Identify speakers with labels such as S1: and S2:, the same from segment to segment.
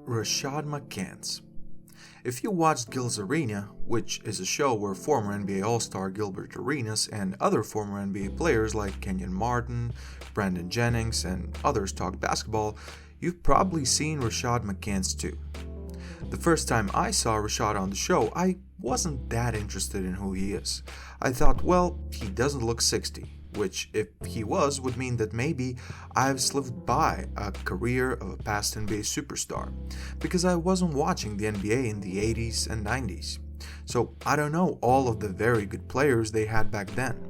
S1: Rashad McCants. If you watched Gil's Arena, which is a show where former NBA All-Star Gilbert Arenas and other former NBA players like Kenyon Martin, Brandon Jennings, and others talk basketball, you've probably seen Rashad McCants too. The first time I saw Rashad on the show, I wasn't that interested in who he is. I thought, well, he doesn't look 60. Which, if he was, would mean that maybe I've slipped by a career of a past NBA superstar, because I wasn't watching the NBA in the 80s and 90s. So I don't know all of the very good players they had back then.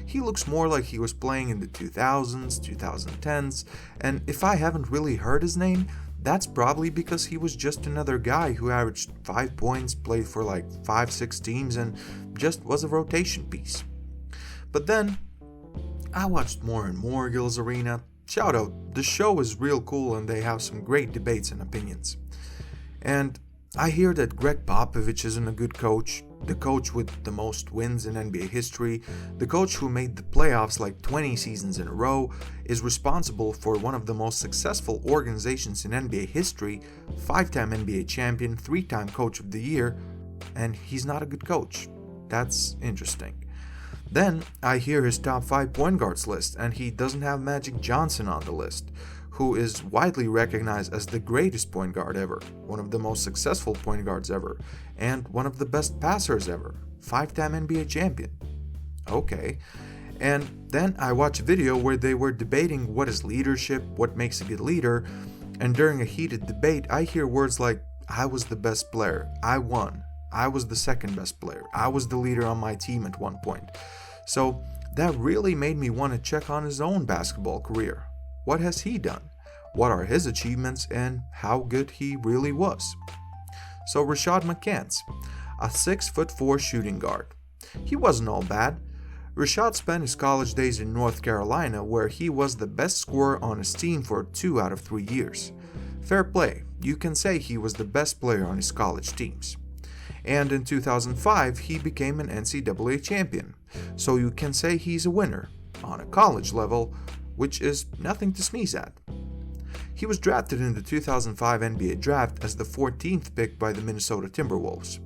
S1: He looks more like he was playing in the 2000s, 2010s, and if I haven't really heard his name, that's probably because he was just another guy who averaged 5 points, played for like 5-6 teams, and just was a rotation piece. But then, I watched more and more Gil's Arena. Shout out, the show is real cool and they have some great debates and opinions. And I hear that Greg Popovich isn't a good coach, the coach with the most wins in NBA history, the coach who made the playoffs like 20 seasons in a row, is responsible for one of the most successful organizations in NBA history, 5-time NBA champion, 3-time coach of the year, and he's not a good coach. That's interesting. Then I hear his top 5 point guards list, and he doesn't have Magic Johnson on the list, who is widely recognized as the greatest point guard ever, one of the most successful point guards ever, and one of the best passers ever, 5-time NBA champion. Okay. And then I watch a video where they were debating what is leadership, what makes a good leader, and during a heated debate I hear words like, I was the best player, I won, I was the second best player, I was the leader on my team at one point. So that really made me want to check on his own basketball career. What has he done? What are his achievements and how good he really was? So Rashad McCants, a 6'4" shooting guard. He wasn't all bad. Rashad spent his college days in North Carolina where he was the best scorer on his team for 2 out of 3 years. Fair play, you can say he was the best player on his college teams. And in 2005 he became an NCAA champion, so you can say he's a winner, on a college level, which is nothing to sneeze at. He was drafted in the 2005 NBA draft as the 14th pick by the Minnesota Timberwolves.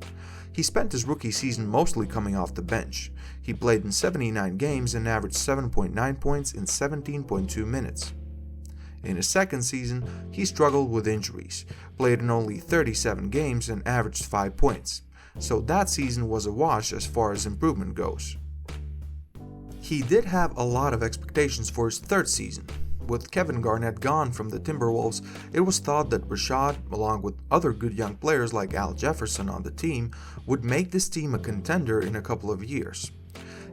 S1: He spent his rookie season mostly coming off the bench. He played in 79 games and averaged 7.9 points in 17.2 minutes. In his second season, he struggled with injuries, played in only 37 games and averaged 5 points, so that season was a wash as far as improvement goes. He did have a lot of expectations for his third season. With Kevin Garnett gone from the Timberwolves, it was thought that Rashad, along with other good young players like Al Jefferson on the team, would make this team a contender in a couple of years.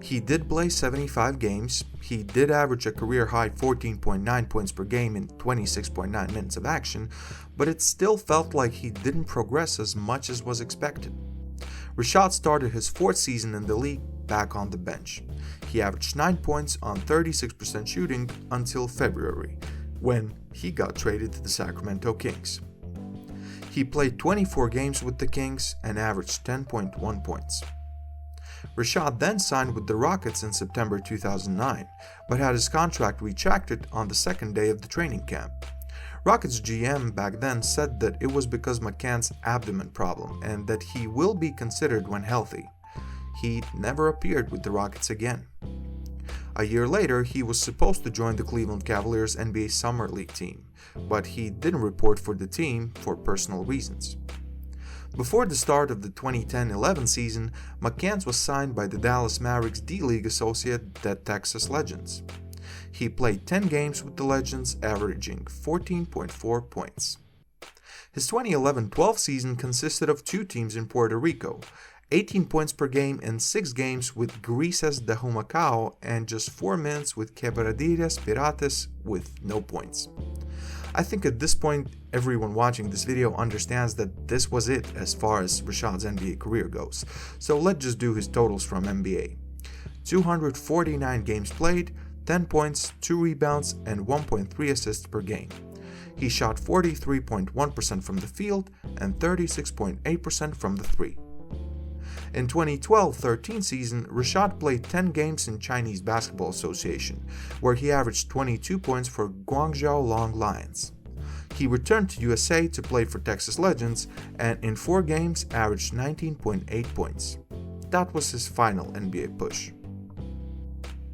S1: He did play 75 games, he did average a career-high 14.9 points per game in 26.9 minutes of action, but it still felt like he didn't progress as much as was expected. Rashad started his 4th season in the league back on the bench. He averaged 9 points on 36% shooting until February, when he got traded to the Sacramento Kings. He played 24 games with the Kings and averaged 10.1 points. Rashad then signed with the Rockets in September 2009, but had his contract retracted on the second day of the training camp. Rockets GM back then said that it was because McCants' abdomen problem and that he will be considered when healthy. He never appeared with the Rockets again. A year later, he was supposed to join the Cleveland Cavaliers NBA Summer League team, but he didn't report for the team for personal reasons. Before the start of the 2010-11 season, McCants was signed by the Dallas Mavericks D-League associate, the Texas Legends. He played 10 games with the Legends, averaging 14.4 points. His 2011-12 season consisted of 2 teams in Puerto Rico, 18 points per game in 6 games with Grises de Humacao and just 4 minutes with Quebradillas Pirates with no points. I think at this point everyone watching this video understands that this was it as far as Rashad's NBA career goes, so let's just do his totals from NBA. 249 games played, 10 points, 2 rebounds, and 1.3 assists per game. He shot 43.1% from the field and 36.8% from the 3. In 2012-13 season, Rashad played 10 games in Chinese Basketball Association, where he averaged 22 points for Guangzhou Long Lions. He returned to USA to play for Texas Legends and in 4 games averaged 19.8 points. That was his final NBA push.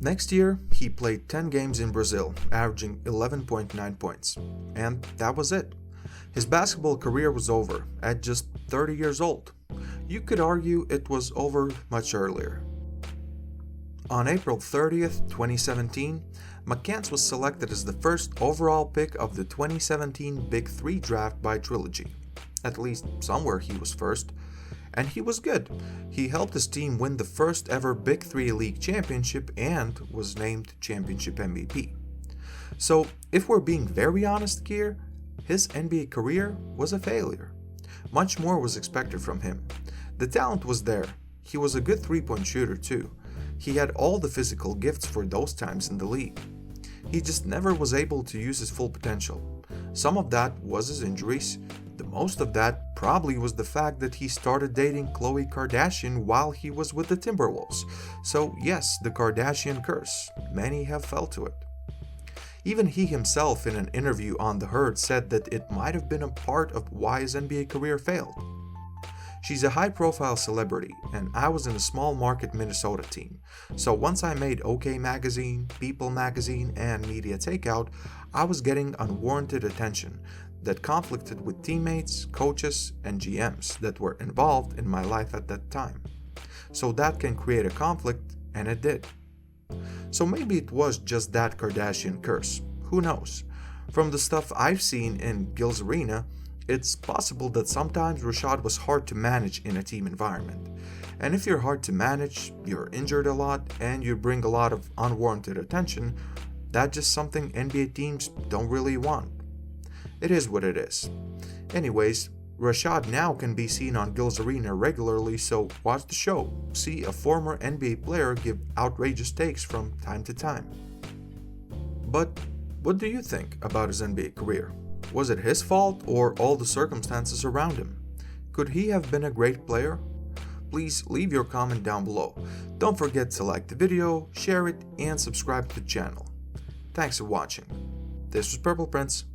S1: Next year, he played 10 games in Brazil, averaging 11.9 points. And that was it. His basketball career was over at just 30 years old. You could argue it was over much earlier. On April 30th, 2017, McCants was selected as the first overall pick of the 2017 Big 3 draft by Trilogy. At least somewhere he was first. And he was good. He helped his team win the first ever Big 3 League championship and was named championship MVP. So, if we're being very honest here, his NBA career was a failure. Much more was expected from him. The talent was there. He was a good 3-point shooter too. He had all the physical gifts for those times in the league. He just never was able to use his full potential. Some of that was his injuries. The most of that probably was the fact that he started dating Khloe Kardashian while he was with the Timberwolves. So yes, the Kardashian curse. Many have fell to it. Even he himself in an interview on The Herd said that it might have been a part of why his NBA career failed. She's a high-profile celebrity, and I was in a small-market Minnesota team. So once I made OK Magazine, People Magazine, and Media Takeout, I was getting unwarranted attention that conflicted with teammates, coaches, and GMs that were involved in my life at that time. So that can create a conflict, and it did. So maybe it was just that Kardashian curse. Who knows? From the stuff I've seen in Gil's arena, it's possible that sometimes Rashad was hard to manage in a team environment. And if you're hard to manage, you're injured a lot, and you bring a lot of unwarranted attention, that's just something NBA teams don't really want. It is what it is. Anyways, Rashad now can be seen on Gil's arena regularly, so watch the show. See a former NBA player give outrageous takes from time to time. But what do you think about his NBA career? Was it his fault or all the circumstances around him? Could he have been a great player? Please leave your comment down below. Don't forget to like the video, share it, and subscribe to the channel. Thanks for watching. This was Purple Prince,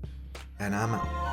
S1: and I'm out.